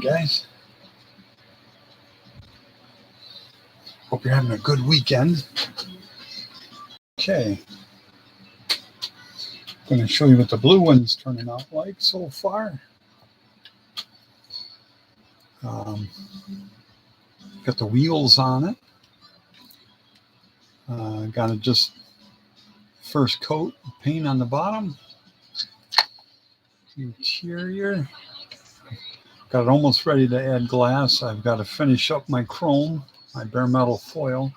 guys. Hope you're having a good weekend. Okay. I'm going to show you what the blue one's turning out like so far. Got the wheels on it. Got to just first coat paint on the bottom. Interior. Got it almost ready to add glass. I've got to finish up my chrome, my bare metal foil.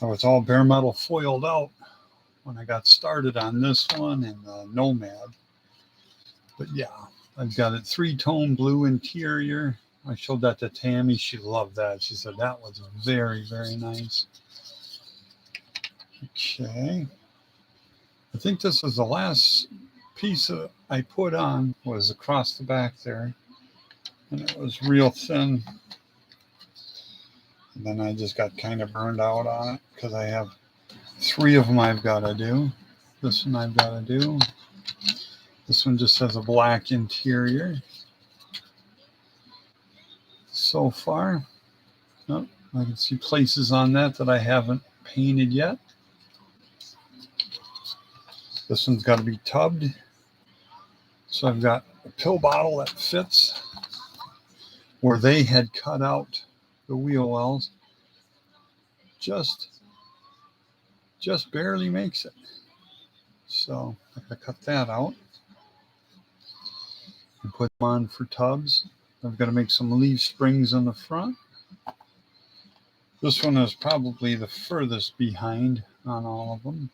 I was all bare metal foiled out when I got started on this one and the Nomad. But yeah, I've got it 3-tone blue interior. I showed that to Tammy. She loved that. She said that was very, very nice. Okay. I think this is the last piece I put on was across the back there. And it was real thin. And then I just got kind of burned out on it because I have 3 of them I've got to do. This one I've got to do. This one just has a black interior. So far, oh, I can see places on that I haven't painted yet. This one's got to be tubbed. So I've got a pill bottle that fits where they had cut out the wheel wells. Just barely makes it. So I gotta cut that out and put them on for tubs. I've got to make some leaf springs on the front. This one is probably the furthest behind on all of them.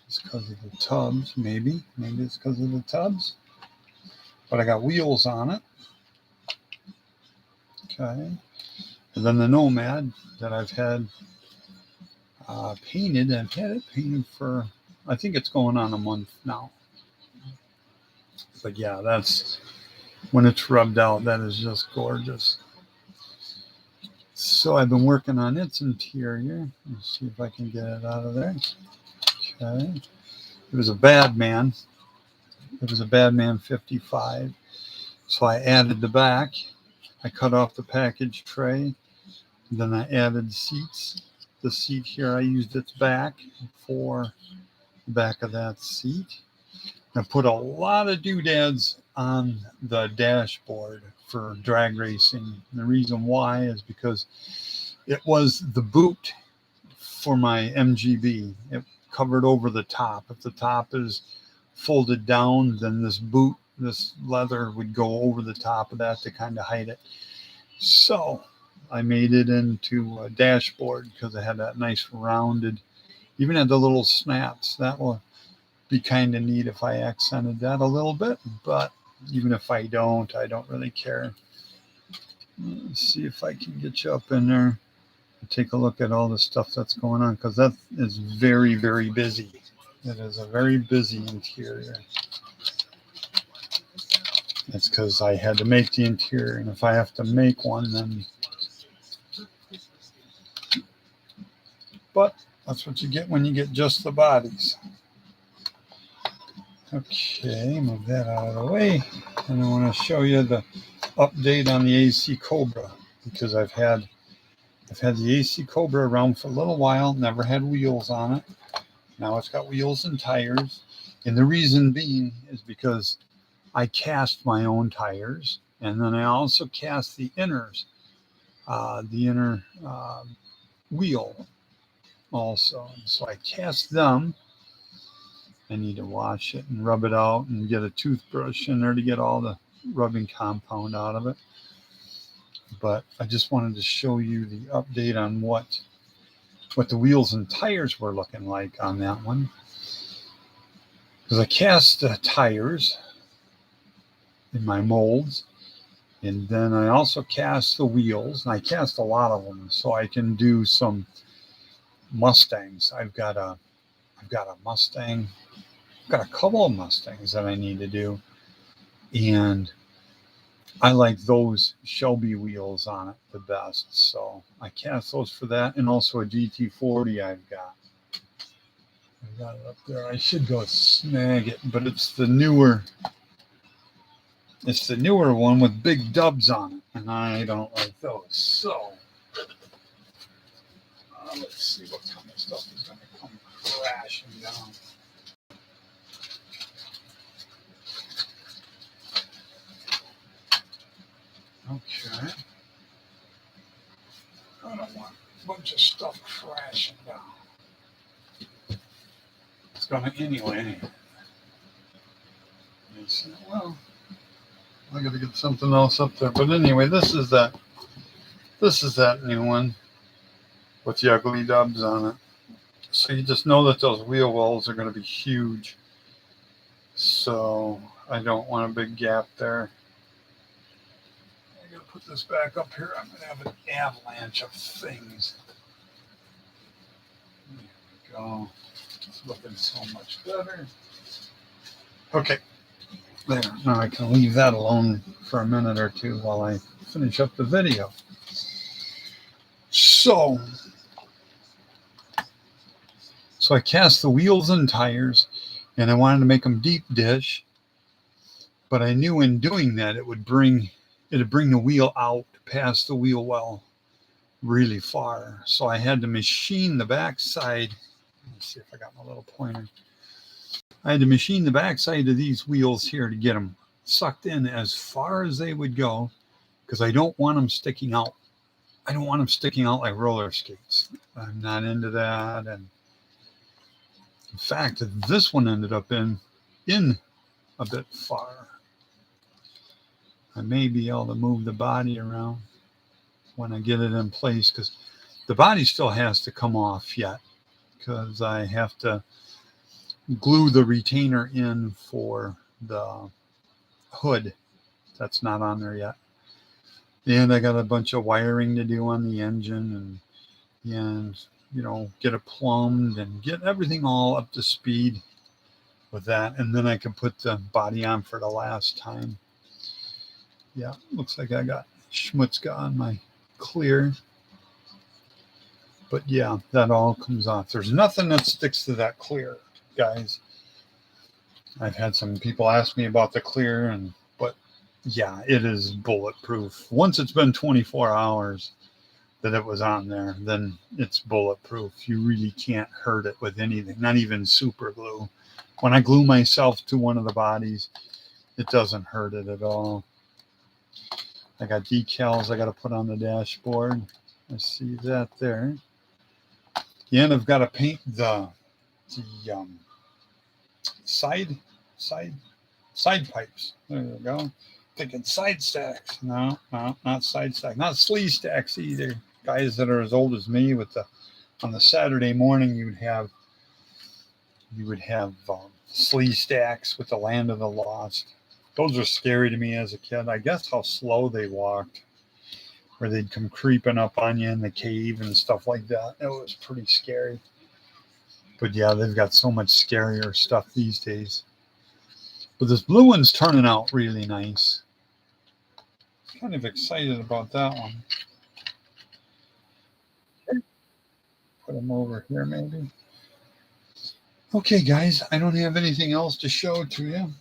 It's because of the tubs, maybe. Maybe it's because of the tubs. But I got wheels on it. Okay. And then the Nomad that I've had painted. I've had it painted for, I think it's going on a month now. But yeah, that's when it's rubbed out, that is just gorgeous. So I've been working on its interior. Let's see if I can get it out of there. Okay. It was a Badman. It was a Badman 55. So I added the back. I cut off the package tray. Then I added seats. The seat here, I used its back for the back of that seat. I put a lot of doodads on the dashboard for drag racing. And the reason why is because it was the boot for my MGB. It covered over the top. If the top is folded down, then this boot, this leather would go over the top of that to kind of hide it. So I made it into a dashboard because it had that nice rounded, even had the little snaps. That will be kind of neat if I accented that a little bit, but even if I don't really care. Let's see if I can get you up in there and take a look at all the stuff that's going on, because that is very, very busy. It is a very busy interior. That's because I had to make the interior, and if I have to make one, then... But that's what you get when you get just the bodies. Okay, move that out of the way. And I want to show you the update on the AC Cobra, because I've had the AC Cobra around for a little while, never had wheels on it. Now it's got wheels and tires. And the reason being is because I cast my own tires, and then I also cast the inner wheel also. So I cast them. I need to wash it and rub it out and get a toothbrush in there to get all the rubbing compound out of it. But I just wanted to show you the update on what the wheels and tires were looking like on that one. Because I cast the tires in my molds, and then I also cast the wheels, and I cast a lot of them so I can do some Mustangs. I've got a Mustang. I've got a couple of Mustangs that I need to do, and I like those Shelby wheels on it the best. So I cast those for that, and also a GT40 I've got. I got it up there. I should go snag it, but it's the newer one with big dubs on it, and I don't like those. So let's see what kind of stuff is going to come crashing down. Okay. I don't want a bunch of stuff crashing down. It's going to anyway. Well, I got to get something else up there. But anyway, this is that new one with the ugly dubs on it. So you just know that those wheel wells are going to be huge. So I don't want a big gap there. I got to put this back up here. I'm going to have an avalanche of things. There we go. It's looking so much better. Okay. There. Now I can leave that alone for a minute or two while I finish up the video. So I cast the wheels and tires, and I wanted to make them deep dish, but I knew in doing that it'd bring the wheel out past the wheel well really far. So I had to machine the backside. Let me see if I got my little pointer. I had to machine the backside of these wheels here to get them sucked in as far as they would go, because I don't want them sticking out. I don't want them sticking out like roller skates. I'm not into that. And in fact, this one ended up in a bit far. I may be able to move the body around when I get it in place, because the body still has to come off yet, because I have to glue the retainer in for the hood. That's not on there yet. And I got a bunch of wiring to do on the engine, and get it plumbed and get everything all up to speed with that. And then I can put the body on for the last time. Yeah, looks like I got schmutzka on my clear. But yeah, that all comes off. There's nothing that sticks to that clear, guys. I've had some people ask me about the clear, but yeah, it is bulletproof. Once it's been 24 hours that it was on there, then it's bulletproof. You really can't hurt it with anything, not even super glue. When I glue myself to one of the bodies, it doesn't hurt it at all. I got decals I got to put on the dashboard. I see that there. And I've got to paint the side pipes. There you go. Thinking side stacks. No, not side stacks. Not sleeve stacks either. Guys that are as old as me, on the Saturday morning you would have sleeve stacks with the Land of the Lost. Those are scary to me as a kid. I guess how slow they walked, where they'd come creeping up on you in the cave and stuff like that. It was pretty scary. But yeah, they've got so much scarier stuff these days. But this blue one's turning out really nice. Kind of excited about that one. Put them over here maybe. Okay, guys, I don't have anything else to show to you.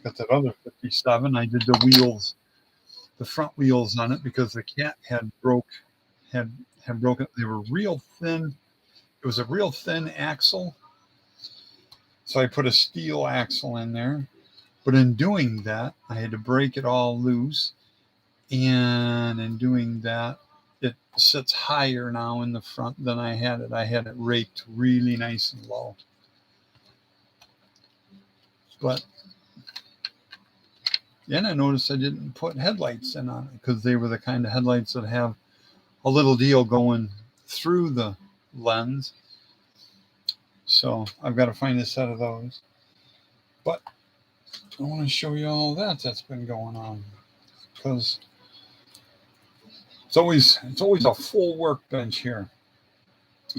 Got that other 57. I did the wheels, the front wheels on it, because the cat had broken. They were real thin. It was a real thin axle. So I put a steel axle in there. But in doing that, I had to break it all loose. And in doing that, it sits higher now in the front than I had it. I had it raked really nice and low. But then I noticed I didn't put headlights in on it, because they were the kind of headlights that have a little deal going through the lens. So I've got to find a set of those. But I want to show you all that's been going on, because it's always a full workbench here.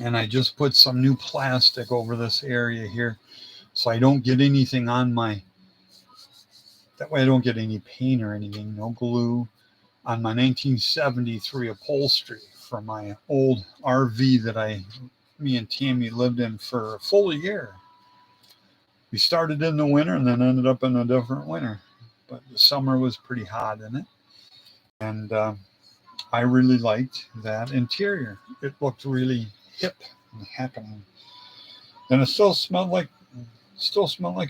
And I just put some new plastic over this area here, so I don't get anything on that way I don't get any paint or anything, no glue on my 1973 upholstery from my old RV that me and Tammy lived in for a full year. We started in the winter and then ended up in a different winter. But the summer was pretty hot in it. And I really liked that interior. It looked really hip and happening. And it still smelled like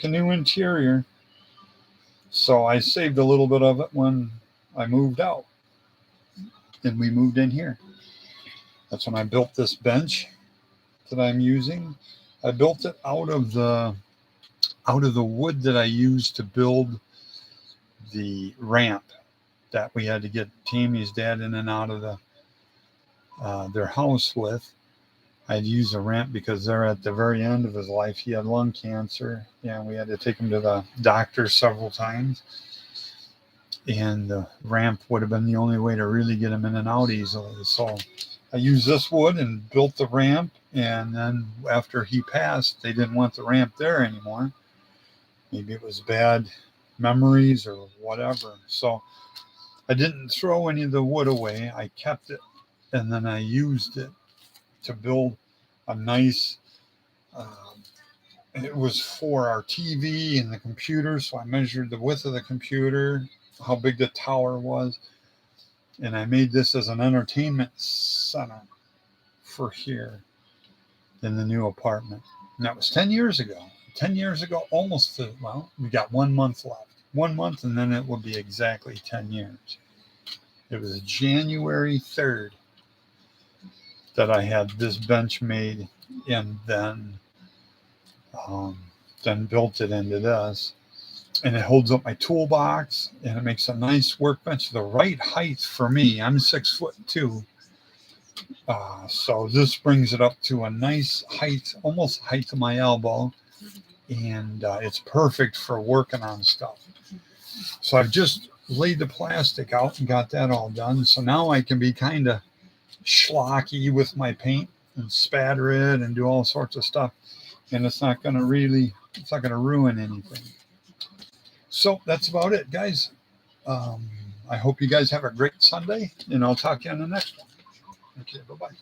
a new interior. So I saved a little bit of it when I moved out. And we moved in here. That's when I built this bench that I'm using. I built it out of the wood that I used to build the ramp that we had to get Tammy's dad in and out of their house with. I'd use a ramp because they're at the very end of his life. He had lung cancer, and we had to take him to the doctor several times. And the ramp would have been the only way to really get him in and out easily. So I used this wood and built the ramp. And then after he passed, they didn't want the ramp there anymore. Maybe it was bad memories or whatever. So I didn't throw any of the wood away. I kept it, and then I used it to build a nice, it was for our TV and the computer. So I measured the width of the computer, how big the tower was. And I made this as an entertainment center for here in the new apartment. And that was 10 years ago. 10 years ago, we got 1 month left. 1 month, and then it will be exactly 10 years. It was January 3rd that I had this bench made, and then built it into this. And it holds up my toolbox, and it makes a nice workbench, the right height for me. I'm 6'2". So this brings it up to a nice height, almost the height of my elbow. And it's perfect for working on stuff. So I've just laid the plastic out and got that all done. So now I can be kind of schlocky with my paint and spatter it and do all sorts of stuff. And it's not going to ruin anything. So that's about it, guys. I hope you guys have a great Sunday, and I'll talk to you on the next one. Okay, bye-bye.